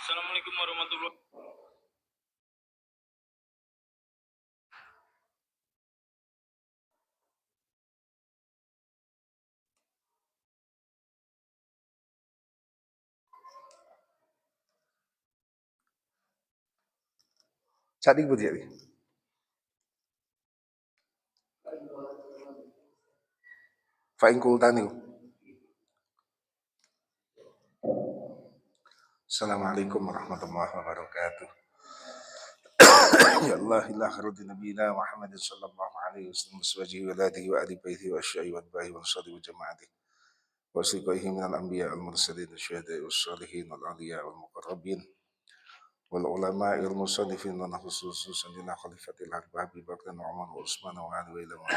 Assalamualaikum warahmatullahi wabarakatuh. Saat ibu dia. Fa'in kultani. Assalamualaikum warahmatullahi wabarakatuh. Ya Allah ila khairati nabiyina Muhammad sallallahu alaihi wasallam waswajihi wa alihi wa ali baitihi wa asya'i wa bahi wa sadi wa jama'ati wa siqaihi minal anbiya al mursalin syuhada'i was salihin wal awliya wal muqarrabin wal ulama il musannifin wa khususan lina khalifatil harbi bakran wa umar wa usman wa ali wa ila wa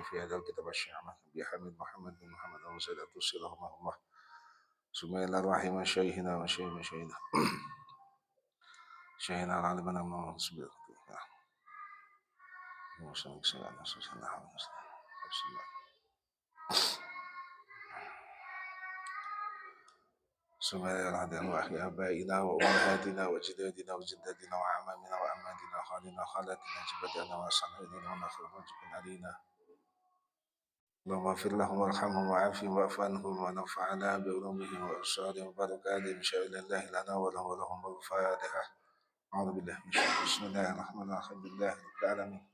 fi hadal kitab asy-syamah bi hamid Muhammad bin Muhammad wa sadatu silahumullah Sumailah rahim syaihina wa syaihina syaihina alimana ma subhanahu Subhanallah wa ahli abaina wa ummahatina wa jidadina wa jiddadina wa amamina wa amadina wa khalina khalatina jibadana wa sanadina wa nakhluhu jibin alina Allahumma fir lahum warhamhum wa afihim wa afanhum wa nafa'ana bi ulumihim wa arsadihim wa barakatihim syai'illahi lana wa lahum al-fatihah A'udhu billahi minasyaitanir bismillahirrahmanirrahim billahi rabbil alamin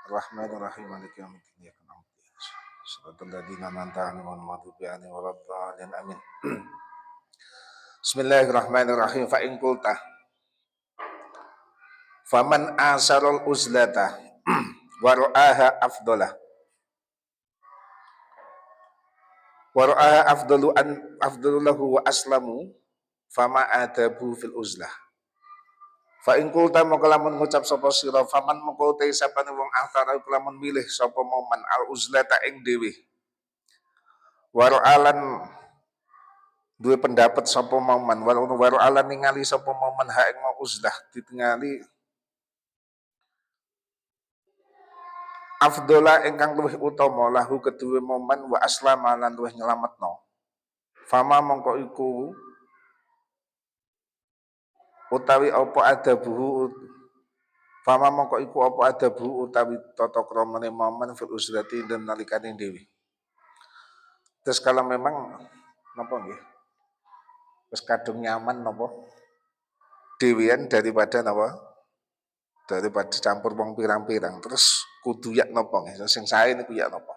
Ar-Rahmanir-Rahim maliki yaumiddin iyyaka na'budu wa iyyaka nasta'in Shiratal ladzina an'amta 'alaihim ghairil maghdubi 'alaihim waladdallin amin Bismillahirrahmanirrahim fa in qulta faman asarul uzlata wa ra'aha afdalu lahu wa aslamu fama adabu fil uzlah fa in qulta moko lamun ngucap sapa sira faman moko te sapane wong athara lamun milih sapa momen al uzlata ing dhewe wa ra'alan duwe pendapat sapa momen waru ala ningali sapa momen ha ing mau uzlah ditingali afdola ingkang luwih utama lahu kedue momen wa aslama lan luwih nyelametno fama mongko iku utawi apa adabuhu fama mongko iku apa adabu utawi tata kramane momen fil uzlati dan nalikane dewi terus kalau memang napa nggih wis kadung nyaman napa dewean daripada campur wong pirang-pirang terus kudu yak napa nggih sing sae niku yak napa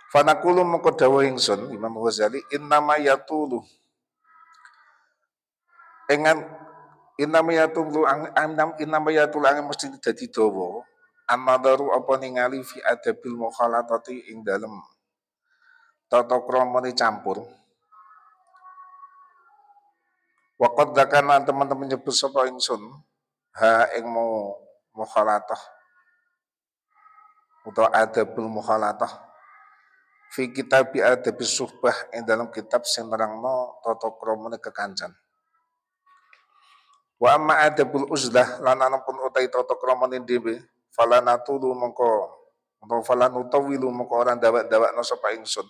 fanaqulu moko dawuh ingsun Imam Ghazali innama yatulu engan innama yatulu ang mesti dadi dawa annadaru apa ningali fi adabil mukhalatati ing dalem tata kramane campur waqad zakana teman-teman nyebut sapa ingsun ha ing mukhalatah utawa adabul mukhalatah fi kitab adabis suhbah ing dalam kitab sing nerangno tata kramane kekancan wa amma adabul uzlah lan anapun utai tata kramane dhewe falanatulu mongko utawa falanutawilu mongko ora dawak-dawakno sapa ingsun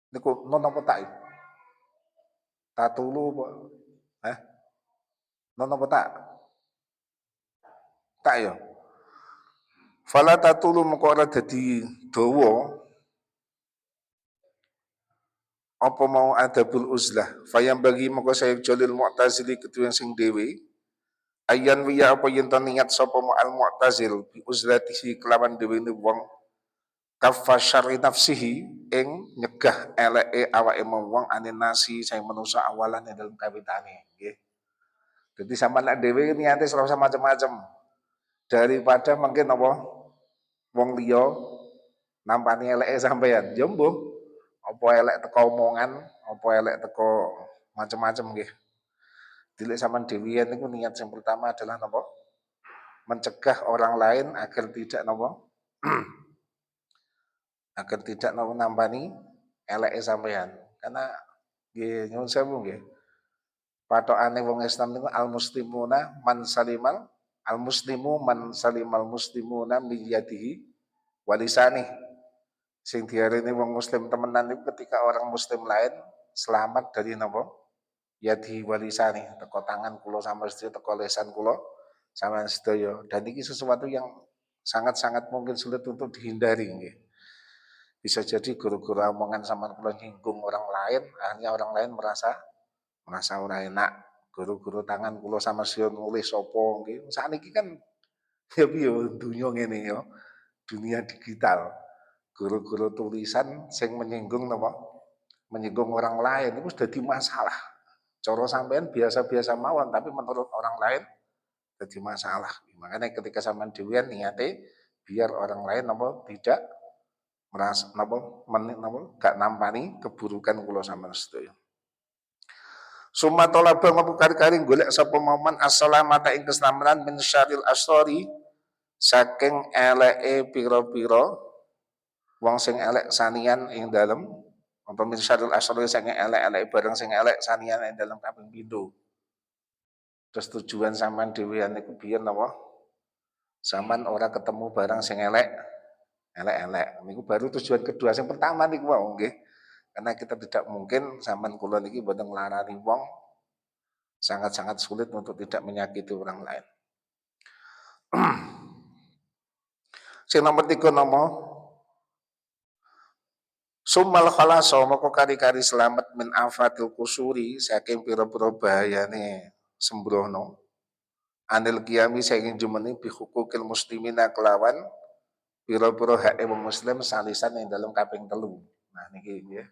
niku napa tak tatulu apa napa tak ya fala tatulu mongko ora dadi dawa apa mau adabul uzlah fayam bagi mongko saya jalil mu'tazili ketuwang sing dewe ayan wiya apa yen niat sapa al mu'tazil bi uzlatihi kelawan dewe ne wong kaffa syarri nafsihi ing nyegah eleke awake wong ane nasi saya manusa awalan dalam kawitane nggih. Dadi sampean nek dhewe niate ora usah macam-macam. Daripada mungkin apa wong liya nampani eleke sampean, ya mbuh. Apa elek teko omongan, apa elek teko macam-macam nggih. Dilek sampean dhewean niku niat yang pertama adalah napa? Mencegah orang lain agar tidak napa? agar tidak nampani eleke sampean. Karena nggih nyuwun sewu nggih. Patokane wong Islam niku al muslimuna man salimal al muslimu man salimal muslimuna min yadihi wa lisanihi. Sing diarani wong muslim temenan niku ketika orang muslim lain selamat dari napa? yadi walisani teko tangan kula sama sedaya teko lesan kula sama sedaya dan ini sesuatu yang sangat-sangat mungkin sulit untuk dihindari nggih. Bisa jadi guru-guru omongan sama kula nyinggung orang lain, akhirnya orang lain merasa ora enak. Guru-guru tangan kula sama sedaya nulis sapa nggih. Sakniki kan ya piye dunya ngene ya, dunia digital. Guru-guru tulisan sing menyinggung napa? Menyinggung orang lain itu sudah dadi masalah. Cara sampean biasa-biasa mawon tapi menurut orang lain jadi masalah. Makanya ketika sampean dhewean niate biar orang lain napa tidak merasa napa gak nampani keburukan kula sampean sedaya. Summa talaba ngapu kari-kari golek sapa momen as-salamata ing keselamatan min syarril asrori saking eleke pira-pira wong sing elek sanian ing dalem apa min syarril asrori saking elek-elek barang sing elek sanian ing dalem kaping pindho. Terus tujuan sampean dhewean niku biyen napa? Sampean ora ketemu barang sing elek-elek. Niku baru tujuan kedua. Yang pertama niku wau nggih. Karena kita tidak mungkin sampean kula niki mboten nglarani wong sangat-sangat sulit untuk tidak menyakiti orang lain. Sing nomor 3 nama Summal khalaso moko kari-kari selamat min afatil kusuri saking pira-pira bahayane sembrono. Anil qiyami saking jumeni bi hukukil muslimina kelawan pira-pira hak wong muslim salisan yang dalam kaping 3. Nah niki nggih.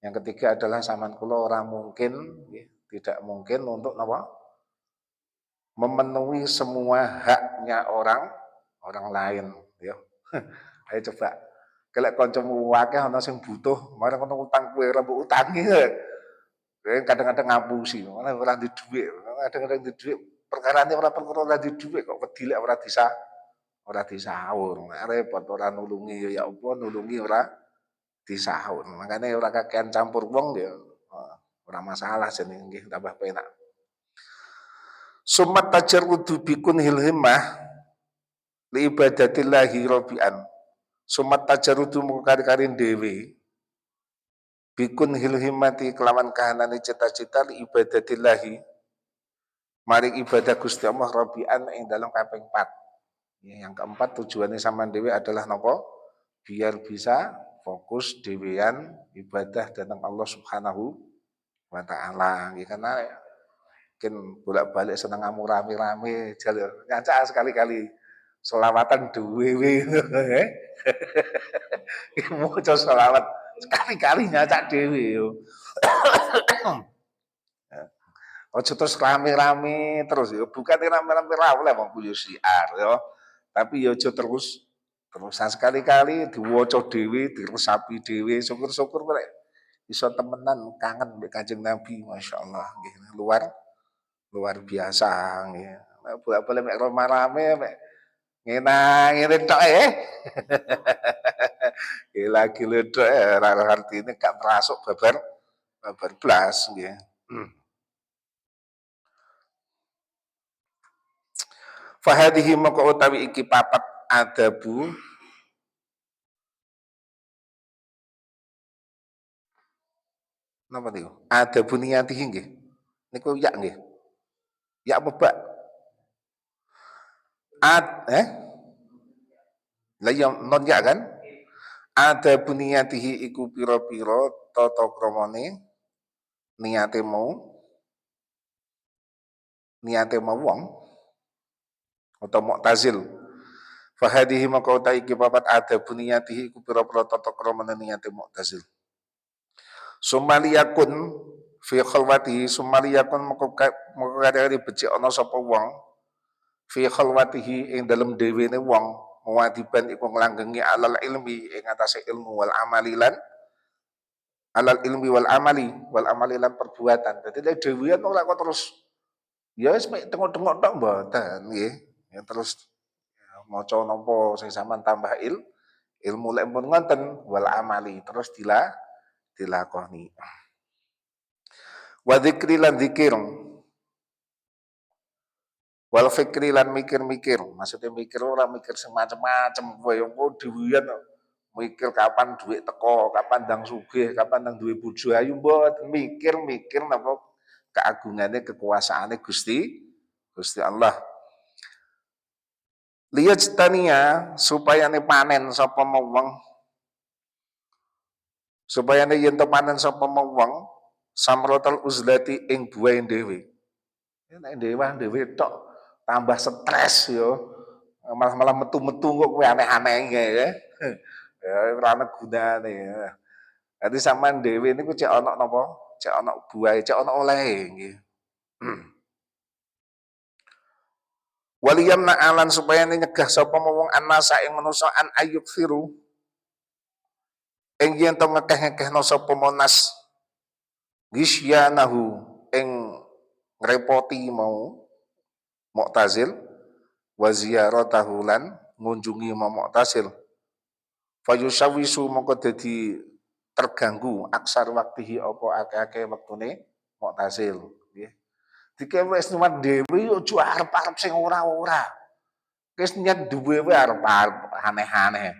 Yang ketiga adalah saman kula ora mungkin nggih, tidak mungkin untuk napa? Memenuhi semua haknya orang lain ya. Ayo coba kelek kancamu akeh ana sing butuh, marang kono utang kowe ora mbok utangi. Kadang-kadang ngapusi, malah ora di dhuwit, kadang-kadang di dhuwit perkarane ora perkara ora di dhuwit kok wedi lek ora disaur. Repot ora nulungi ya apa nulungi ora disaur. Makane ora kakean campur wong ya ora masalah jenenge nggih tambah penak. Sumat tajarrudu bikun hilhimmah li ibadatillahi rabian. Sumat tajarrudu mung kari-kari dhewe bikun hilhimmati kelawan kahanane cita-cita li ibadatillahi maring ibadah Gusti Allah rabian ing dalam kaping 4. Ya, yang keempat tujuannya sampean dhewe adalah napa? Biar bisa fokus dhewean ibadah datang Allah Subhanahu wa taala. Nggih karena mungkin bolak-balik seneng ngamu rame-rame jalur nyacak sekali-kali selawatan dhewe maca selawat sekali-kali nyacak dhewe yo. Ojo terus rame-rame terus yo, bukan rame-rame ra oleh wong kuwi siar yo. Tapi yo aja terusan sekali-kali diwaca dhewe, diresapi dhewe, syukur-syukur kok iso temenan kangen mbek Kanjeng Nabi, masyaallah nggih luar biasa nggih. Nek bolak-balik mek rame mek ngene tok gila-gila tok ora artine gak terasuk babar blas nggih. Fahadihi maka utawi iki papat adabu napa niku? Adabu niyatihi nggih. Niku ya nggih. Ya apa bak? Lah ya non ya kan? Adabu niyatihi iku pira-pira tata kramane niate mau wong atau mu'tazil. Fahadihi maka utai iki papat adabu niyatihi iku pira-pira tata kramane niate mu'tazil. Sumaliyakun fi khalwatihi sumaliyakun maka kadare becik ana sapa wong fi khalwatihi ing dalem dhewene wong muwadiban iku nglanggengi alal ilmi ing atase ilmu wal amali lan alal ilmi wal amali lan perbuatan. Dadi nek dhewean ora kok terus ya wis mek tengok-tengok tok mboten nggih. Ya terus ya, maca napa sing sampean tambah ilmu lek pun ngoten wal amali terus dilakoni. Wa dzikri lan dzikir. Wal fikri lan mikir-mikir. Maksudnya mikir ora mikir semacam-macam kowe dhewean mikir kapan duit teko, kapan ndang sugih, kapan ndang duwe bojo ayu mboten mikir-mikir napa keagungane kekuasaane Gusti Allah. Liyajtaniya supaya ne panen sapa wong, supaya ne yen to panen sapa wong samrotal uzlati ing buahe dhewe. Nek dhewe tok tambah stres yo. Malah metu-metu kok kowe aneh-aneh ya. Ya ora ana gunane. Dadi sampean dhewe niku cek ana napa? Cek ana buahe, cek ana olehe nggih. Waliyam na'alan supaya nyegah sapa wong annasa ing manusa an ayyuk firu ing yen to ngekeh-ngekehno sapa monas gisyanahu ing ngrepoti mau Mu'tazil wa ziyaratahu lan ngunjungi mau Mu'tazil fayusawisu mongko dadi terganggu aksar waktihi apa akeh-akeh wektune Mu'tazil nggih. Dike wis nuwun dhewe yo aja arep-arep sing ora-ora. Wis niat duwe wae arep-arep aneh-aneh.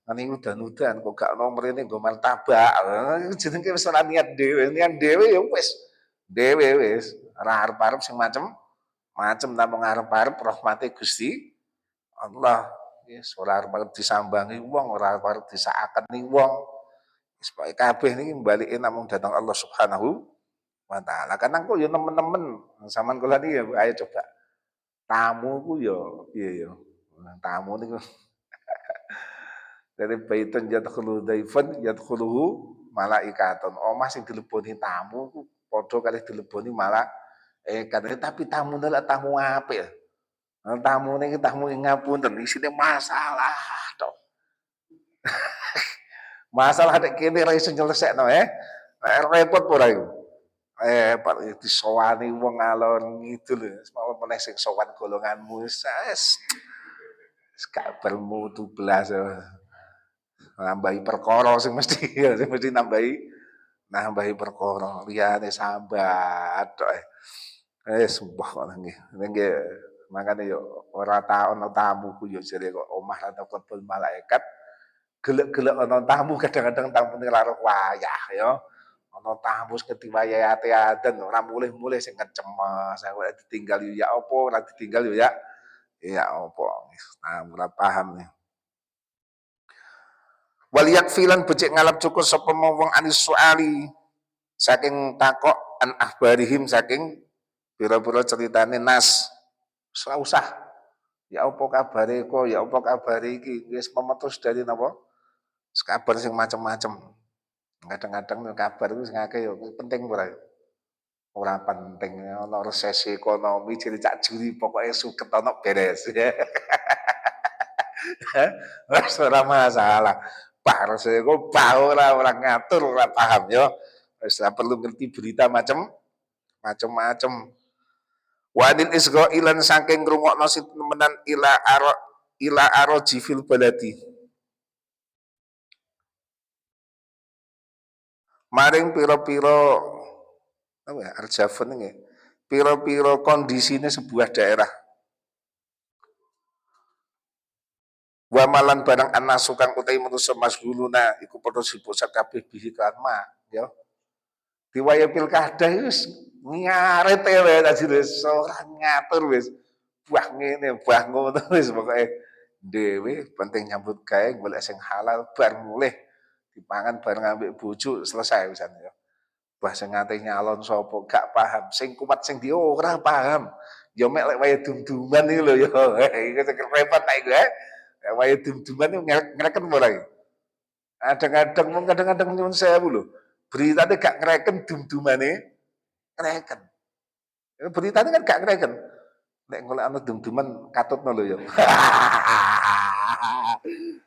Nang udan-udan kok gak ono mrene nggo martabak. Jenenge wis ora niat dhewe, niat dhewe yo wis dhewe wis ora arep-arep sing macem namung arep-arep rahmate Gusti Allah. Wis ora arep-arep disambangi wong, ora arep-arep disakeni wong. Wis pokoke kabeh niki mbalike namung dhateng Allah Subhanahu wa ta'ala. Kadang kok ya nemen-nemen sampean kula niki ya ayo coba. Tamu ku ya piye ya. Tamu niku dari baitun yadkhulu daifan yadkhuluhu malaikatun. Omah sing dileboni tamu ku padha kalih dileboni malaikat. Tapi tamu adalah tamu apik. Tamu niki tamu ngapunten isine masalah tok. Masalah nek kene ra iso nyelesekno repot ora iku. Pak disowani wong alon ngidul semawon meneh sing sowan golonganmu wis gak bermutu blas nambahi perkara sing mesti nambahi perkara liyane sambat tok sumpah kok nggih nggih makane yo ora ta ono tamu ku yo jare kok omah ra tau kebul malaikat gelek-gelek ono tamu kadang-kadang tamu ora wayah yo. Ana tamu seketi wayahe ate-aden ora mulih-mulih sing kecemes, saya ditinggal yo ya apa, ora ditinggal yo ya apa. Nah, ora paham nih. Wal yakfilan becik ngalap cukup sapa wong anis suali saking takok an ahbarihim saking pira-pira ceritane nas. Ora usah. Ya apa kabare kok, ya apa kabare iki wis memetus dari napa? Kabar sing macem-macem. Kadang-kadang kabar itu sing akeh yo penting ora? Ora penting, ana resesi ekonomi jadi cak juri pokoke suket ana beres. Wis ora masalah. Parse kok ora ngatur, ora paham yo. Wis perlu ngerti berita macem-macem. Wadil isghailan saking ngrungokno temenan ila araji fil baladi. Maring pira-pira apa ya arjafun nggih. Pira-pira kondisine sebuah daerah. Wa malan barang anasu kang utahe manusa masghuluna iku padha sibuk sakabeh bihi kan ya. Diwaya pilkada wis ngarete wae tadi wis ora ngatur wis. Buah ngene, buah ngono wis pokoke dhewe penting nyambut gawe golek sing halal bar mulih dipangan bareng ambek bojo selesai wisan ya. Bah sing ngate nyalon sapa gak paham, sing kuat sing di ora paham. Ya mek lek waya dum-duman iki lho ya. Iku sing repot ta iku waya dum-duman iku ngreken ora iki. Kadang-kadang nyuwun sewu lho. Beritane gak ngreken dum-dumane ngreken. Beritane kan gak ngreken. Nek golek ana dum-duman katutno lho ya.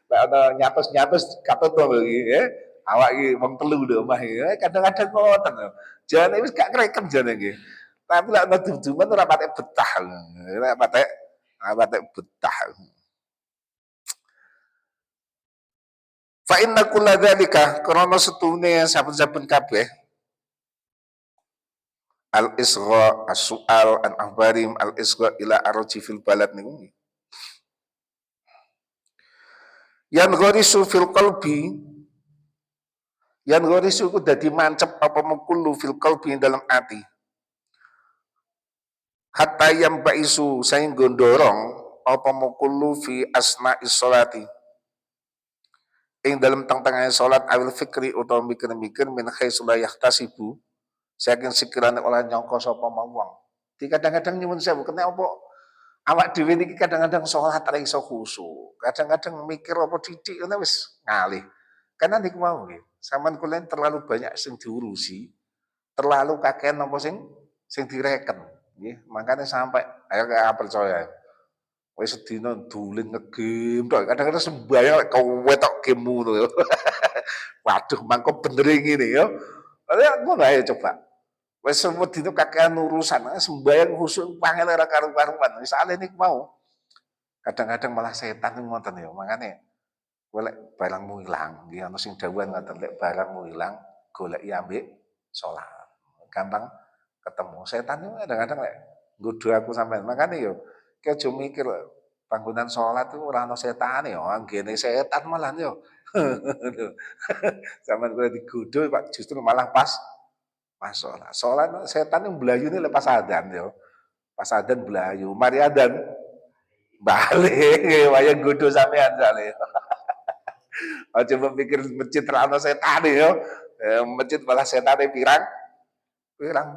Nek ana nyatus-nyatus katutno lho iki awak iki wong telu lho omah iki. Kadang-kadang ngoten lho. Jane wis gak ngreken jane iki. Tapi lek ana dum-duman ora patek betah. Ora patek betah. Fa inna kulla dzalika krana setune saben-saben kabeh al isgha as-su'al an ahbarim al isgha ila arji fil balad niku yan gharisu fil qalbi yan gharisu ku dadi mancep apa mukulu fil qalbi dalam ati hatta yang baisu saing gondorong apa mukulu fi asna isolati ing dalam tengah salat awil fikri utawa mikir-mikir min khaisu la yahtasibu saking sekiranya oleh nyangka sapa wong. Di kadang-kadang nyuwun sewu kena apa awak dhewe niki kadang-kadang salat ra iso khusyuk. Kadang-kadang mikir apa titik ngono wis ngalih. Karena niku mau nggih, sampean kula terlalu banyak sing diurusi, terlalu kakean apa sing direken nggih. Makanya sampai ayo percaya. Wis sedina duling ngegame tok. Kadang-kadang sembayang lek kewetok game ngono. Waduh, mangko bener ngene ya. Padahal ngono ae coba. Wis semua dino kakean urusan, sembayang khusyuk pangel ora karu-karuan. Soale niku mau. Kadang-kadang malah setan ngoten ya. Makane golek barangmu ilang, nggih ana sing dawuhan ngoten, lek barangmu ilang goleki ambek salat. Gampang ketemu. Setan itu kadang-kadang lek nggodho aku sampean. Makane yo ki aja mikir panggonan salat itu ora ana setane yo, anggene setan malah yo. Sampeyan kuwi digodho Pak justru malah pas salat. Salat setan yang blayune lepas adzan yo. Pas adzan blayu, mari adzan balik waya godho sampean sale. Aja mikir masjid ra ono setane yo. Masjid malah setane pirang-pirang.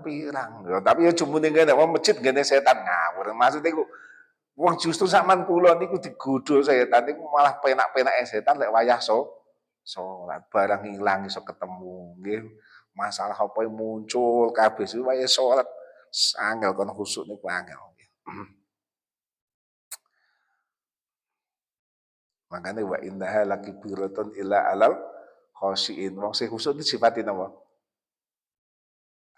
Tapi ya cuma ning kene masjid ngene setan ngawur. Maksudnya iku wong justru sampean kula niku digodho setan niku malah penak-penake setan lek wayah salat barang ilang iso ketemu nggih. Masalah apa yang muncul kabeh wayah salat angel kono khusyuk niku angel. Makanya wa innaha lakibiratun illa alal khosyiin. Wong sing khusyuk itu sifatine apa?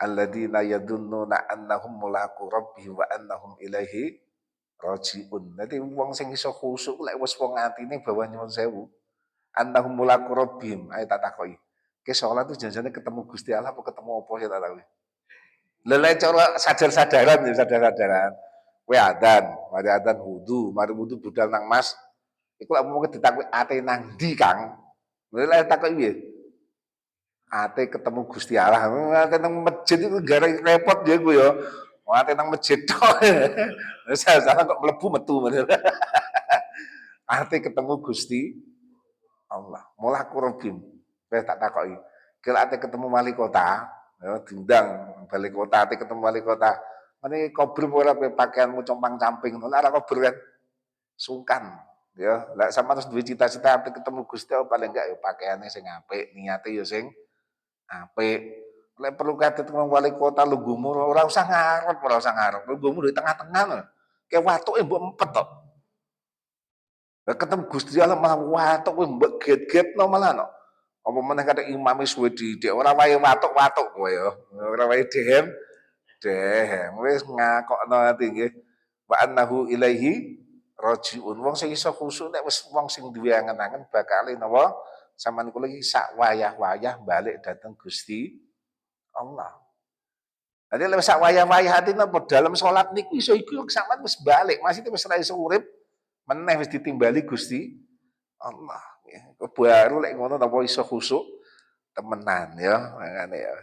Alladzina yadunnuna annahum mulaqu rabbihim wa annahum ilaihi rajiun. Dadi wong sing iso khusyuk lek wis wong atine bawah nyuwun sewu. Annahum mulaqu rabbihim. Ayo tak takoki. Ke salat itu janjane ketemu Gusti Allah apa ketemu apa ya tak tahu. Lelek cara sadar-sadaran ya sadar-sadaran. Kowe adzan, mari adzan mari wudu budal nang Mas. Iku lek mau ditakoki ate nang ndi, Kang? Lelek takoki piye? Ate ketemu Gusti Allah. Ate nang masjid itu gara repot ya gue ya. Ate nang masjid tok. Salah kok mlebu metu. Ate ketemu Gusti Allah. Mulah kurobim. Kowe tak takoki. Kira ate ketemu wali kota, ya diundang wali kota, ate ketemu wali kota. Mene kobrol ora pakaianmu compang-camping, ora kobrol kan. Sungkan. Ya, lek sampean terus duwe cita-cita ate ketemu Gusti Allah paling enggak ya pakaiane sing apik, niate ya sing apik. Lek perlu kadet wong wali kota lungguhmu ora usah ngarep, ora usah ngarep. Lungguhmu di tengah-tengah lho. Kayak watuke mbok empet tok. Lah ketemu Gusti Allah malah watuk kowe mbok get-getno malah no. Apa meneh kate imam wis suwe didik ora wae watuk-watuk kowe ya. Ora wae dehem. Wis ngakokno ati nggih. Wa annahu ilaihi rajiun. Wong sing iso khusyuk nek wis wong sing duwe angen-angen bakal napa sampean kula iki sak wayah-wayah balik dateng Gusti Allah. Jadi lek sak wayah-wayah atine apa dalam salat niku iso iku sampean wis balik, maksudnya wis ra iso urip meneh wis ditimbali Gusti Allah. Baru lek ngono napa iso khusyuk temenan ya. Makane ya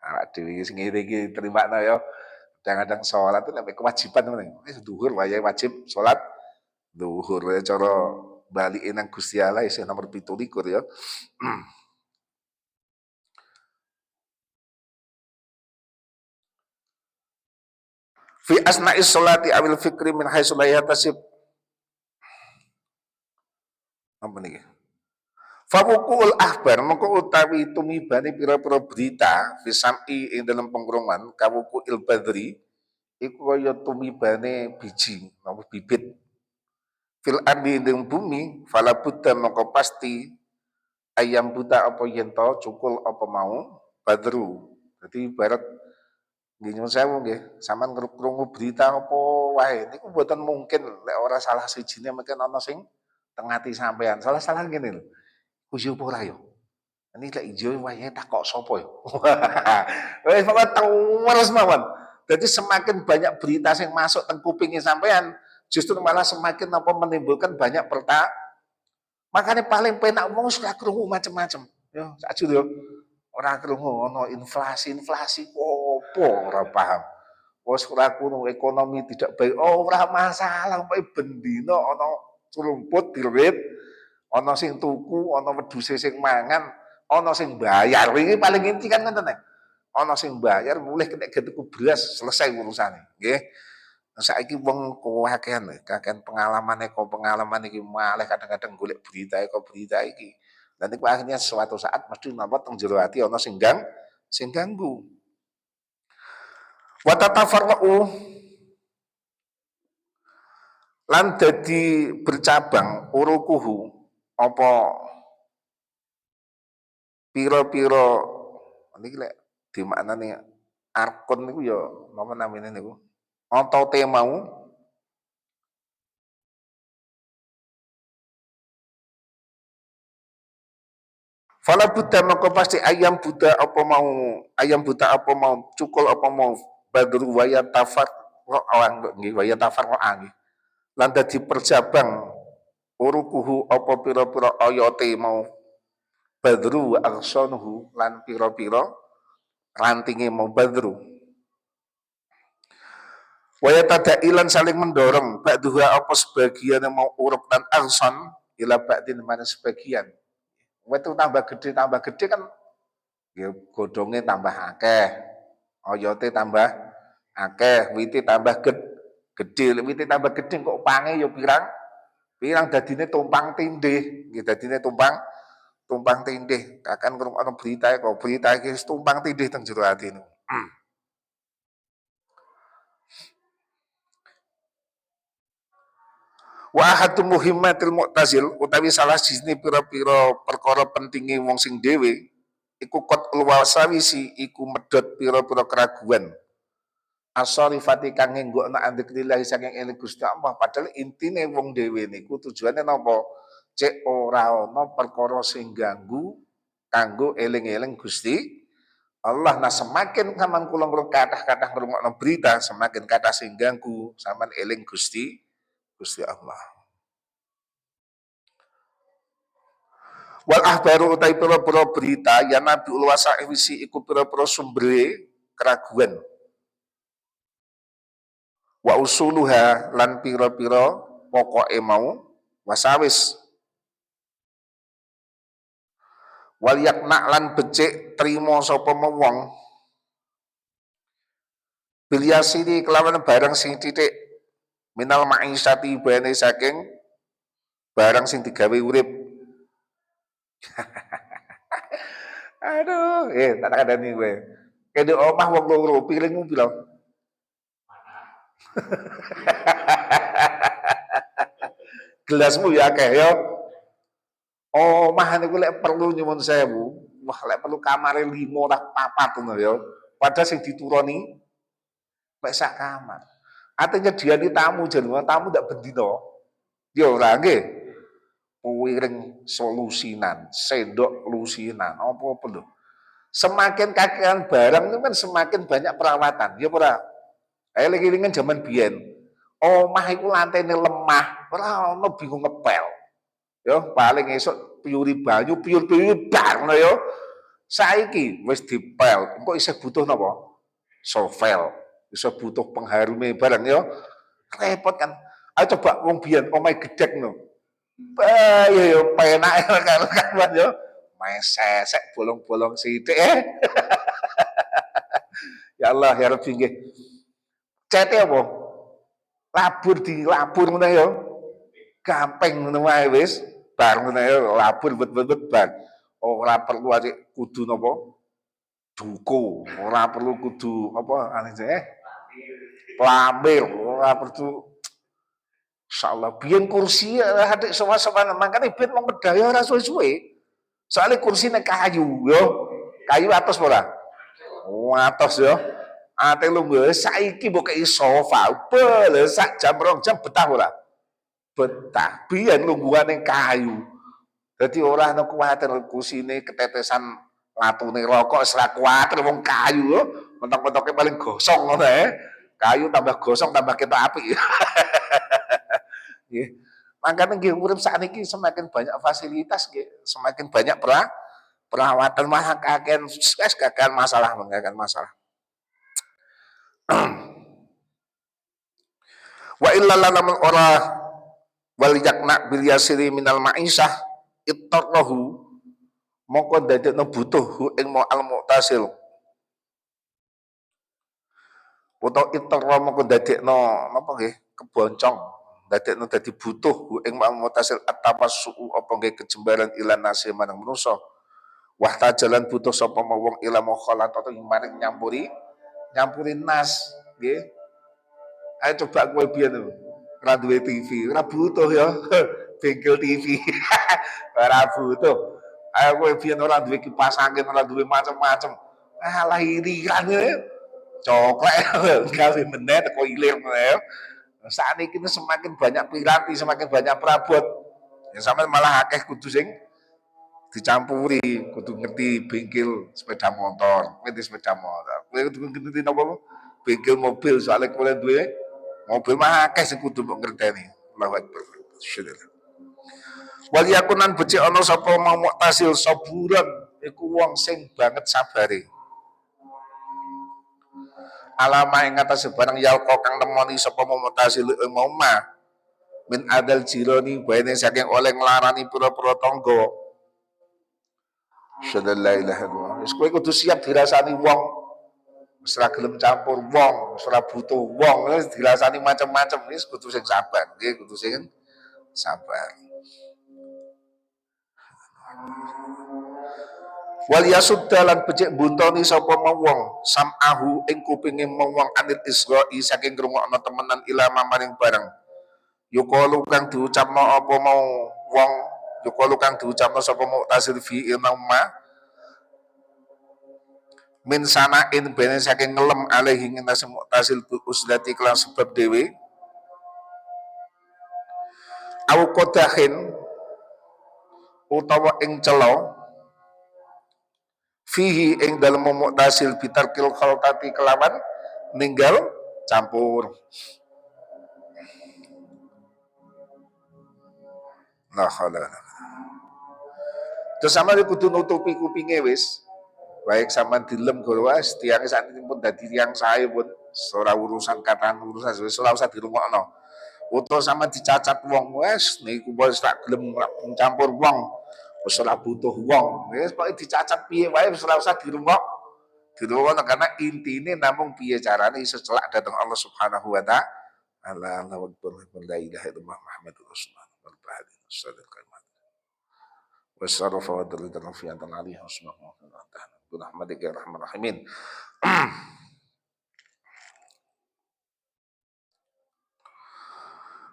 awak dhewe sing ngene iki terimakno ya. Kadang-kadang salat itu nek kewajiban ngono. Wis zuhur wayahe wajib salat zuhur ya cara balike nang Gusti Allah isih nomor 17 ya. Fi asna'is sholati awil fikri min haitsu la yahtasib. Apa niki? Fawuqul ahbar mengko utawi tumibane pira-pira berita fisami ing dalam pengkrungan kawuku il badri iku kaya tumibane biji napa bibit fil ardi ing bumi fala budda mengko pasti ayam buta apa yen to cukul apa mau badru. Jadi ibarat nggih nyuwun sewu nggih sampean krungu berita apa wae niku mboten mungkin lek ora salah sijine mungkin ana sing teng ati sampean. Salah-salah ngene lho. Ujo apa ora yo? Ini lek ijo wayahe takok sapa yo? Wis pokoke terus mawon. Jadi semakin banyak berita yang masuk teng kupinge sampean, justru malah semakin apa menimbulkan banyak makanya paling penak wong suka krungu macam-macam. Yo, sakjane yo. Ora krungu ana inflasi opo ora paham. wis ora kuno ekonomi tidak baik. Oh, ora masalah, pokoke bendina ana rumput dirit, ana sing tuku, ana wedhuse sing mangan, ana sing bayar. Iki paling inti kan ngoten nek. Ana sing bayar mulih nek tuku beras selesai urusane, nggih. Saiki wong kakehan pengalaman iki malih kadang-kadang golek berita iki. Dan niku akhirnya suatu saat mesti napa teng jero ati ana sing ganggu. Wa tatafarraqu lan dadi bercabang urukuhu apa pira-pira niki lek dimaknani arkon niku ya napa namine niku otote mau fala buddha maka pasti ayam buta apa mau cukul apa mau badru waya tafar nggih waya tafar nggih lan dadi perjabang urukuhu apa pira-pira oyote mau badru wa aksonuhu lan pira-pira rantinge mau badru waya tadailan saling mendorong ba'duha apa sebagian yang mau uruk dan akson ila ba'din mana sebagian wetu tambah gede kan ya godhonge tambah akeh oyote tambah akeh wite tambah gede wite tambah gede kok pange ya pirang dadine tumpang tindih nggih dadine tumpang tindih kakan krungono berita iki wis tumpang tindih teng jero atine wa ahadu muhimmatil mu'tazil utawi salah siji pira-pira perkara pentinge wong sing dhewe iku qad ulwasawisi iku medhot pira-pira keraguan asarifati kang nggokno andeklillahi saking eling Gusti Allah padahal intine wong dhewe niku tujuane napa cek ora ana perkara sing ganggu kanggo eling-eling Gusti Allah. Nah semakin sampean kula kathah-kathah ngrungokno berita semakin kathah sing ganggu sampean eling Gusti Allah. Wal ahbaru utai pira-pira berita ya nabi ulwasa wisi iku pira-pira sumbere keraguan. Wa usuluha lan pira-pira pokoke mau wasawis. Wal yakna lan becik trimo sapa wong bilyasini kelawan barang sing titik minal ma'isyati bane saking barang sing digawe urip. Aduh, tak kadani kowe. Kene omah wong loro, piringmu pira? Gelasmu ya akeh ya. Omah niku lek perlu nyuwun sewu, wah lek perlu kamare 5 ora 4 ngono ya. Padahal sing dituruni mek sak kamar. Ate nyediani tamu jenengan tamu ndak bendina. Ya ora nggih. Piring solusinan, sendok lusinan, apa-apa lho. Semakin kakean barang itu kan semakin banyak perawatan, ya ora. Eling-elingan zaman biyen. Omah iku lantene lemah, ora ono bingung ngepel. Ya paling esuk piuri banyu, piur-piur bar ngono ya. Saiki wis dipel, engko isih butuh napa? Sovel. Iso butuh pengharume barang ya. Repot kan. Ayo coba wong biyen omahe gedhek ngono. Ya yo penak karo kawan yo. Mesesek bolong-bolong sithik Ya Allah ya Rabbi nggih. Cete apa? Dilabur ngono ya. Gampang ngono wae wis. Bar ngono ya labur bet bar. Ora perlu atik kudu napa? Duku, ora perlu kudu apa ane Pelamir, ora perlu insyaallah biyen kursi adik sowan-sowan makane ben wong medaya ora suwe-suwe. Soalnya kursi nek kayu yo. Kayu atas ora? Oh, atas yo. Ate lungguh saiki mbok kei sofa. Bel sak jam 2 jam betah ora? Betah. Biyen lungguhane kayu. Dadi ora ana kuwatir kursine ketetesan latune rokok ora kuwatir wong kayu yo. Mentok-mentoke paling gosong ngono Kayu tambah gosong tambah ketok api. Nggih. Makanya nggih urip sakniki semakin banyak fasilitas nggih, semakin banyak perawatan mah kakean wis gagal masalah. Wa illa lamun ora wal yakna bil yasiri minal ma'isah ittarahu mongko dadekno butuh hu ing al mu'tasil utawa ittarra mongko dadekno napa nggih keboncong dadekno dadi butuh hu ing al mu'tasil atapassu apa nggih kejembaran ilan nasi manang manusa wah jalan butuh sapa wong ila mukhalatata maring nyampuri nas nggih. Ayo coba kowe biyen ora duwe TV, ora butuh ya bengkel TV. Ora butuh. Ayo kowe biyen ora duwe kipas angin, ora duwe macam-macam. Alah irian ya. Coklek gawe meneh teko ilir meneh. Sakniki semakin banyak piranti, semakin banyak perabot. Ya sampean malah akeh kudu sing dicampuri, kudu ngerti bengkel sepeda motor, ngerti sepeda motor. Kowe kudu ngerti napa? Bengkel mobil soalnya kowe duwe mobil mah akeh sing kudu mbok ngerteni. Allahu Akbar. Wal yakunan becik ana sapa mau muktasil saburan iku wong sing banget sabare. Alama ing atas barang yalqa kang nemoni sapa mau muktasil mau ma min adal jironi baene saking oleh nglarani pira-pira tangga. Sallallahu alaihi wasallam. Wis kowe kudu siap dirasani wong. Wis ora gelem campur wong, wis ora butuh wong, wis dirasani macam-macam, wis kudu sing sabar, nggih kudu sing sabar. Wal yasudda lan becik buntoni sapa wong samahu ing kupinge wong anil isra'i saking ngrungokno temenan ilama maring bareng. Yuqalu kang diucapno apa mau wong, yuqalu kang diucapno sapa mu'tasil fi ilma min sanain bene saking ngelem alaihi ngentas mu'tasil bi usdati kelan sebab dewe au qadahin utawa ing celo fihi ing dalem mu'tasil bitarkil khaltati kelawan ninggal campur. Nah halah. Terus sama kudu nutupi kupinge wis. Baik sama dilem golwas tiang saat ini pun dadi tiang saya pun ora urusan kataan urusan wis ora usah dirungokno. Utawa sama dicacat wong wis niku wis tak gelem campur wong. Wis ora butuh wong. Wis pokoke dicacat piye wae wis ora usah dirungokno karena intine namung piye carane iso celak dateng Allah Subhanahu wa taala. Allahu akbar la ilaha illallah Muhammadur Rasulullah wal bahri sallallahu wasarafa wa dalil rafiyatan alaihi subhanahu wa ta'ala rahmatika ya rahman rahimin.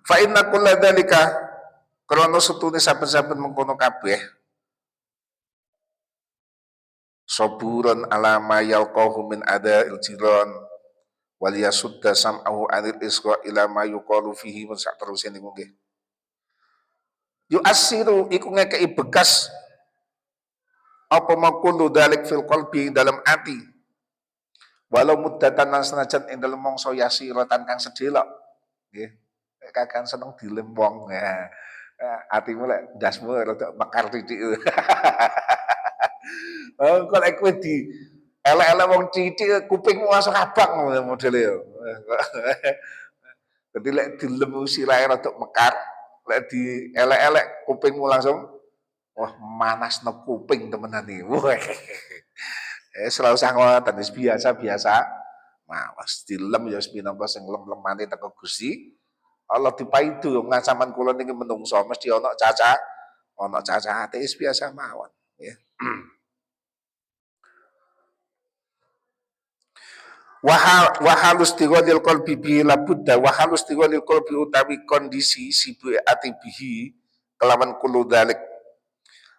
Fa inna kulla dzalika krana setune saben-saben mengkono kabeh saburan ala ma yalqahu min ada'il jiran wal yasudda sam'ahu anil isqa ila ma yuqalu fihi wa sak terusé niku nggih. Yu asiru iku ngekei bekas apa makulu dalik fil qalbi dalam ati walau muddatan lan senajan ing dalem mangsa yasiratan kang sedelok nggih kakang seneng dilem wong ya atimu lek ndasmu rada mekar titik kok lek kowe di elek-elek wong titik kupingmu langsung abang modele yo dadi lek dilem sirahe rada mekar lek di elek-elek kupingmu langsung wah manas no kuping temenan nih. Wah, selalu usah ngoten wis biasa. Mawas dilem ya pinangka sing lem-lemane teko Gusti. Allah dipaidu ngasaman kula niki menungso mesti ana cacate wis biasa mawon ya. Wa halus tiwadil qalbi bi labudda wa halus tiwadil qalbi utawi kondisi sibu ati bihi kelawan kulo dalik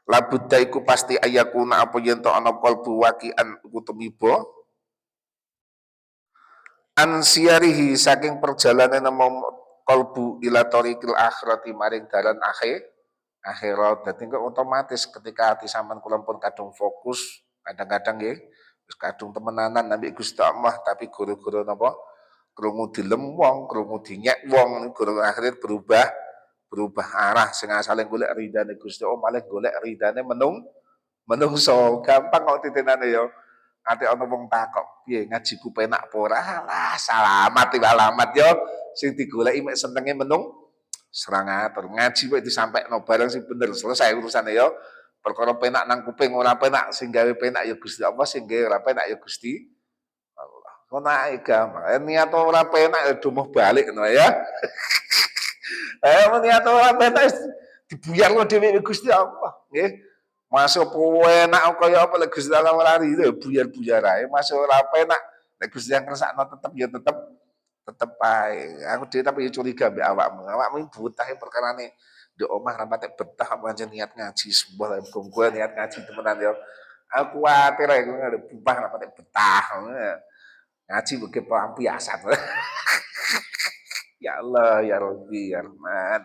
labudda iku pasti ayakuna apa yen to ana qalbu waqian iku tumiba ansiarihi saking perjalanan qalbu ila tariqil akhirati maring dalan akhirat. Dadi kok otomatis ketika hati sampean kula pun kadung fokus kadang-kadang nggih wis kadung temenanan ambek Gusti Allah tapi guru-guru napa krungu dilem wong, krungu dinyek wong, guru akhirat berubah arah sing asale golek ridane Gusti Allah malah golek ridane menungso. Gampang kok titinane ya. Ate ana wong takok, piye ngajiku penak apa ora? Alah, salamat iki alamat yo. Sing digoleki mek senenge menung serang atur. Ngaji kok disampaikno barang sing bener selesai urusane ya. Perkara penak nang kuping ora penak, sing gawe penak ya Gusti Allah, sing gawe ora penak ya Gusti Allah. Ngono ae gampang. Niat ora penak ya dumuh balik ngono ya. Niat ora penak dibuyarno dhewe Gusti Allah, nggih. Masuk penak kaya apa lek Gusti Allah ora ridho buyar-buyar ae. Masuk ora penak nek Gusti Allah ngersakno tetep ya tetep ae. Aku dhewe tapi curiga mbek awakmu. Awakmu butah perkarane di omah ra patek betah pancen niat ngaji sebuah gue niat ngaji temenan ya. Aku kuwatir ae ada bumpah ra patek betah. Ngaji begitu pelampiasan. Ya Allah, ya Rabbi, ya Rahman.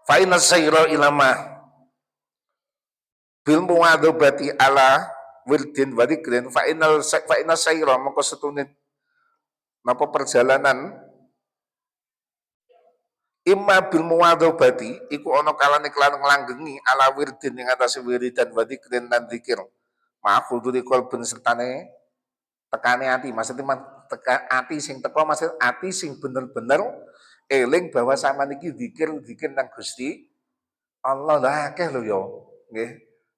Fa inna sayra ilama bil muadzabati ala wirdin wa dzikrin fa inna sayra mongko setune napa perjalanan imma bil muadzabati iku ana kalane kelan nglanggengi ala wirdin ing atase wiridan wa dzikrin lan dzikir ma'khuduri qalbin sertane tekane ati maksudnya tekan ati sing teko maksud ati sing bener-bener eling bahwa sama niki zikir nang Gusti Allah lah akeh lho ya nggih.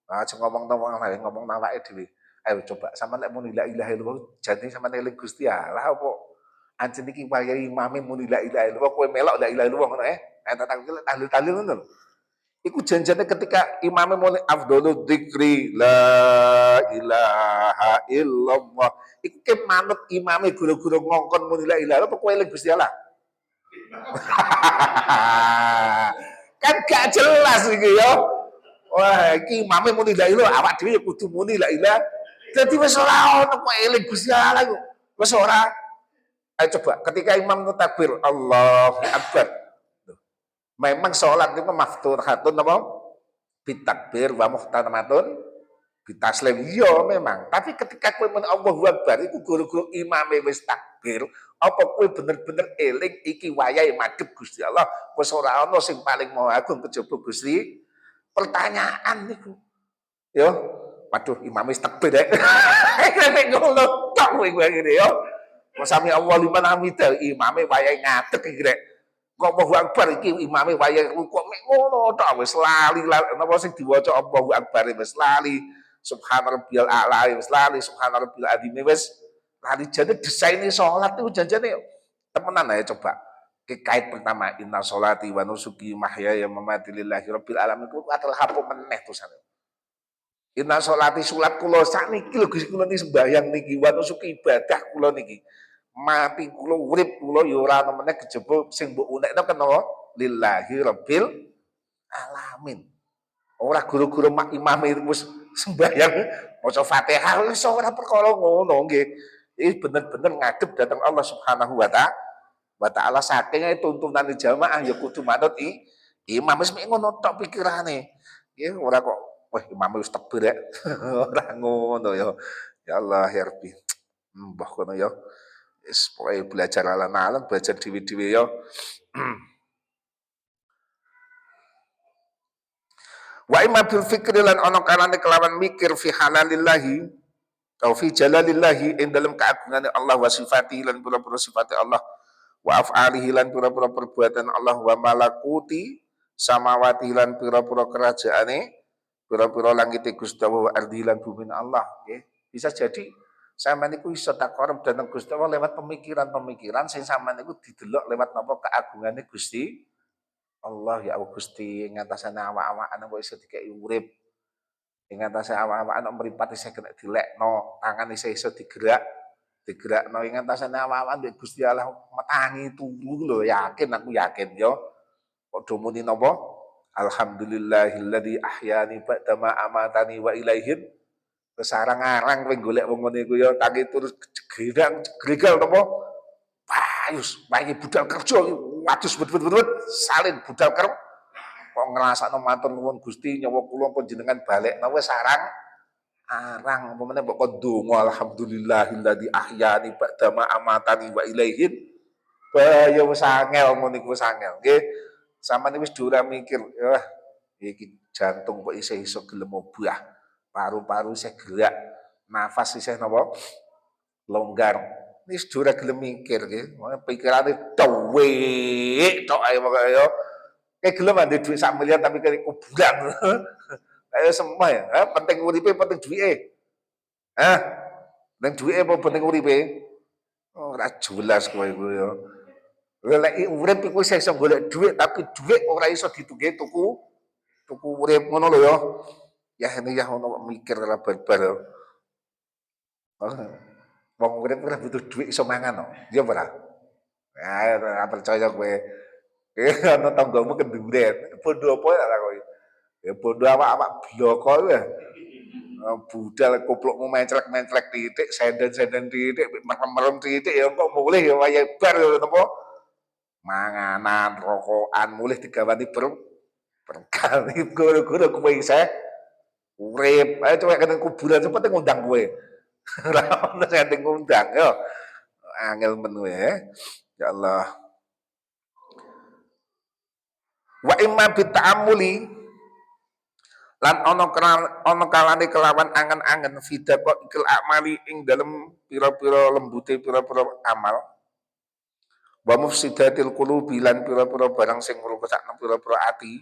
Aja ngomong awake dhewe. Ayo coba sampean lek muni la ilaha illallah jane sampean eling Gusti Allah apa anjen iki wayahe imame muni la ilaha illallah kowe melok la ilaha illallah ngono tahlil ngono lho. Iku janjane ketika imame muni afdhalul dzikri la ilaha illallah. Iku ke manut imame guru-guru ngongkon muni la ilaha illallah apa kowe eling Gusti Allah? Kan gak jelas iki ya. Wah, iki imame muni la ilaha awak dhewe kudu muni la ilaha. Dadi wis ora ono kok eling Gusti Allah kok. Wis ora. Ayo coba ketika imam takbir Allahu Akbar. Memang sholat itu maftuhatun apa? Bitakbir wa muhtatamatun bitaslim. Iya memang. Tapi ketika kowe men Allahu Akbar iku guru-guru imame wis takbir, apa kowe bener-bener eling iki wayahe madhep Gusti Allah, wis ora ana sing paling maha agung kejaba Gusti. Pertanyaan niku. Yo, waduh imam wis takbir rek. Nek ngono tok kowe ngene yo. Sami Allah liman hamidah, imame wayahe ngadeg iki rek. Kok Allahu Akbar iki imame wayahe kok mek ngono tok wis lali napa sing diwaca Allahu Akbar wis lali. Subhana rabbiyal a'la wis lali, subhana rabbil azim wis lali. Jane desaine salat itu janjane temenan ae coba. Kait pertama inna sholati wa nusuki mahyaya mamati lillahi rabbil alamin ku adalah hapo meneh tulisane. Inna sholati salat kula sakniki lho Gusti kula niki sembahyang niki wa nusuki ibadah kula niki. Mati kula urip kula ya ora ana meneh kejaba sing mbok unekno kenapa lillahi rabbil alamin. Ora guru-guru mak imam itu wis sembahyang maca Fatihah wis ora perkara ngono nggih. Iki bener-bener ngadep datang Allah Subhanahu wa ta'ala saking tuntunan jamaah ya kudu manut imam wis mek ngono tok pikirane. Nggih ora kok wah imam wis takbir rek. Ora ngono ya. Ya Allah ya Rabbi. Mbah kono ya. Wis pokoke belajar alam-alam belajar dhewe-dhewe ya. Wa imma bil fikri lan ana kalane kelawan mikir fi halalillahi atau fi jalalillahi ing dalem keagungane Allah wa sifati lan pura-pura sifate Allah wa af'alihi lan pura-pura perbuatan Allah wa malakuti samawati lan pura-pura kerajaane pura-pura langit Gusti Allah wa ardi lan bumi Allah nggih. Bisa jadi sampean niku iso takarub dhateng Gusti Allah lewat pemikiran-pemikiran sing sampean niku didelok lewat napa keagungane Gusti Allah ya Allah Gusti ing ngatasane awak-awakan kok iso dikeki urip. Ing ngatasane awak-awakan mripat isih kena dilekno, tangan isih iso digerakno ing ngatasane awak-awakan nek Gusti Allah metangi turu lho yakin aku yakin yo. Padha muni napa? Alhamdulillahilladzi ahyani ba'dama amatani wa ilaihin. Kesarang-arang kowe golek wong ngene iku yo tangi terus gregal napa? Payus, payu budal kerja wadus bet salin budal kerep kok ngrasakno matur nuwun Gusti nyawa kula panjenengan balekna wis arang apa meneh kok ndonga alhamdulillahilladzi ahyani ba'da ma amatani wa ilaihin ya wis angel ngono iku wis angel nggih sampeyan wis ora mikir iki jantung kok isih iso gelem obah paru-paru isih gerak nafas isih napa longgar Ini sudah gelem mikir nggih. Pikirane dhuwit tok ae pokoke ya. Kayak gelem ade duit 1 miliar tapi kayak kuburan. Kayak semua ya. Penting uripe penting duwike. Hah? Penting duwike apa penting uripe? Ora jelas kowe iku ya. Lek urip iku iso golek duit tapi duit ora iso ditugih tuku urip ngono lho ya. Ya ini ya ono mikir ora barbar ya. Wong urip ora butuh duit iso mangan kok. Ya ora? Ya ora percaya kowe. Ana tanggamu kenduren. Bondo apa ya kowe? Ya bondo awak-awak bloko ya. Budal koplokmu menclek-menclek titik, senden-senden titik, merem-merem titik ya kok mulih ya waya bar ya napa? Manganan, rokokan mulih digawani berkali guru-guru kowe isih urip. Ayo coba kene kuburan cepet ngundang kowe. Ora ono sing ngundang yo. Angel men ya. Ya Allah. Wa imma bita'amuli lan ana kalane kelawan angen-angen fidaqo ikil amali ing dalem pira-pira lembute pira-pira amal wa mufsidatil qulubi lan pira-pira barang sing ngrusakna pira-pira ati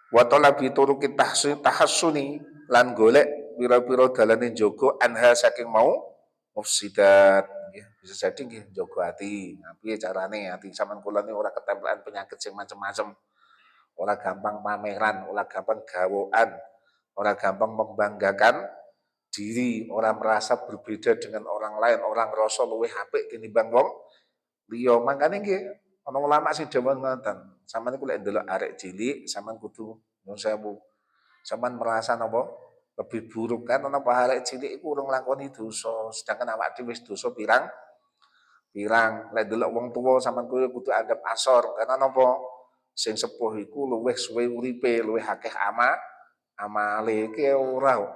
wa talabi turuki tahassuni lan golek pira-pira dalane njaga anha saking mau mufsidat nggih bisa jadi nggih njaga ati piye carane ati sampean kula ni ora ketempelan penyakit sing macem-macem. Ora gampang pameran, ora gampang gawokan, ora gampang membanggakan diri, ora merasa berbeda dengan orang lain, orang ngrasa luwih apik tinimbang wong liya. Mangkane nggih ana ulama sing dawuh ngoten, sampeyan iku lek ndelok arek cilik, sampeyan kudu nyuwun sewu. Sampeyan merasa napa lebih buruk kan ana arek cilik iku urung nglakoni dosa, sedangkan awak dhewe wis dosa pirang lek ndelok wong tuwa sampeyan kudu anggap asor karena napa sing sepuh iku luwih suwe uripe, luwih akeh amale iki ora kok.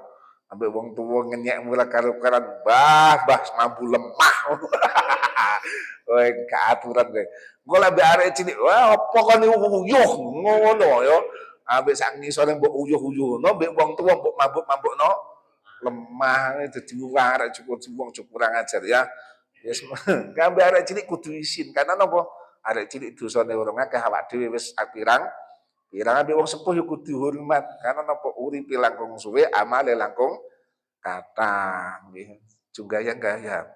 Ambek wong tuwa ngenyek mula karo-karan, "Mbah, mbah mambu lemah." Kowe gak aturan kowe. Engko lek ambek arek cilik, "Wah, apa kon uyuh?" Ngono ya. Ambek sak ngisore mbok uyuh-uyuhno, ambek wong tuwa mbok mabuk-mabukno lemah dadi arek cukur kurang ajar ya. Yes, ambek arek cilik kudu isin karena napa? Arek cilik dosane urung akeh awak dhewe wis pirang ambek wong sepuh ya kudu hormat karena napa uripe langkung suwe amale langkung kathah nggih junggaya-gaya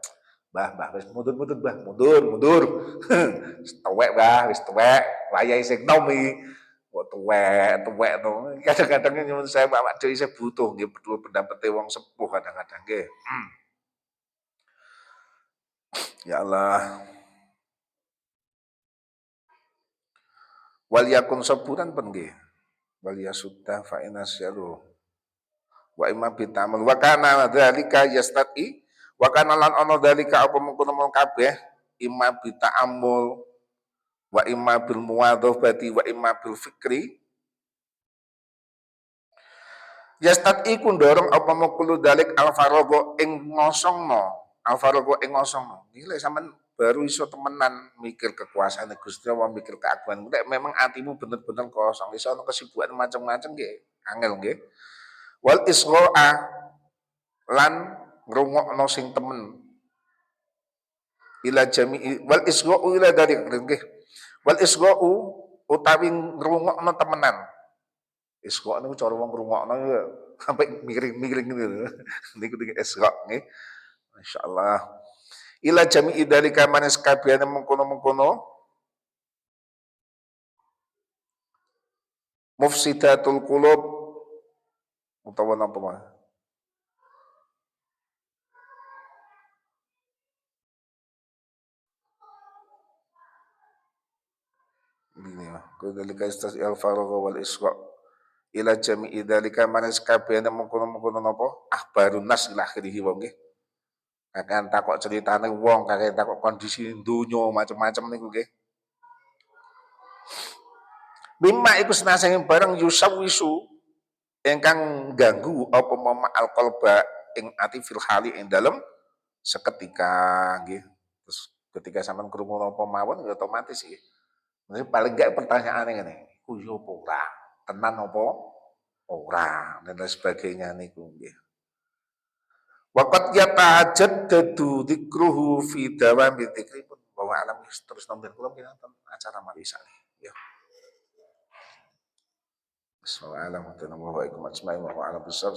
Mbah wis mundur Mbah mundur wis tuwek Mbah wis tuwek wayahe sing nom iki kok tuwek to kadang-kadang nyuwun saya awak dhewe isih butuh nggih perlu pendapete wong sepuh kadang-kadang nggih ya Allah. Wal yakun saburan pen nggih. Wal yasudda fa inasyaru. Wa imma bitamal wa kana dzalika yastati wa kana lan ana dzalika apa mengkono kabeh imma bitaamul wa imma bil muwadzafati wa imma bil fikri yastati ku ndorong apa mengkono dzalik al faragha ing ngosongno nilai sampean baru iso temenan mikir kekuasaan Gusti Allah, mikir keagungan. Nek memang hatimu bener-bener kosong, iso ana kesibukan macam-macam nggih, angel nggih. Wal isgha'a lan ngrungokno sing temen. Ila jami'i wal isgha'u ila dari nggih. Wal isgha'u utawi ngrungokno temenan. Isgha' niku cara wong ngrungokno ya sampai miring-miring niku. Niku isgha' nggih. Masyaallah. Ila jami'i dalika manis kabehane mengkono-mengkono mufsidatul qulub utawa napa mah ini mah kudalika istas al faragha wal isqa ila jami'i dalika manis kabehane mengkono-mengkono napa akhbarun nas ila akhirih wong nggih kakek takok ceritane wong kakek takok kondisi donya macam-macam niku nggih Mimma iku senasane bareng yusawisu ingkang ganggu apa mama alqalba ing ati fil hali ing dalem seketika nggih. Terus ketika sampean krungu apa mawon ya otomatis nggih. Ini paling enggak pertanyaane ngene, iku yo apa ora? Tenan apa ora? Dan lain sebagainya niku nggih. Waqad yatajaddadu dzikruhu fi dawami dzikri pun bahwa alam terus nomor kula kinanten acara marisa. Ya. Bismillahirrahmanirrahim. Wa alam wa alam bisar.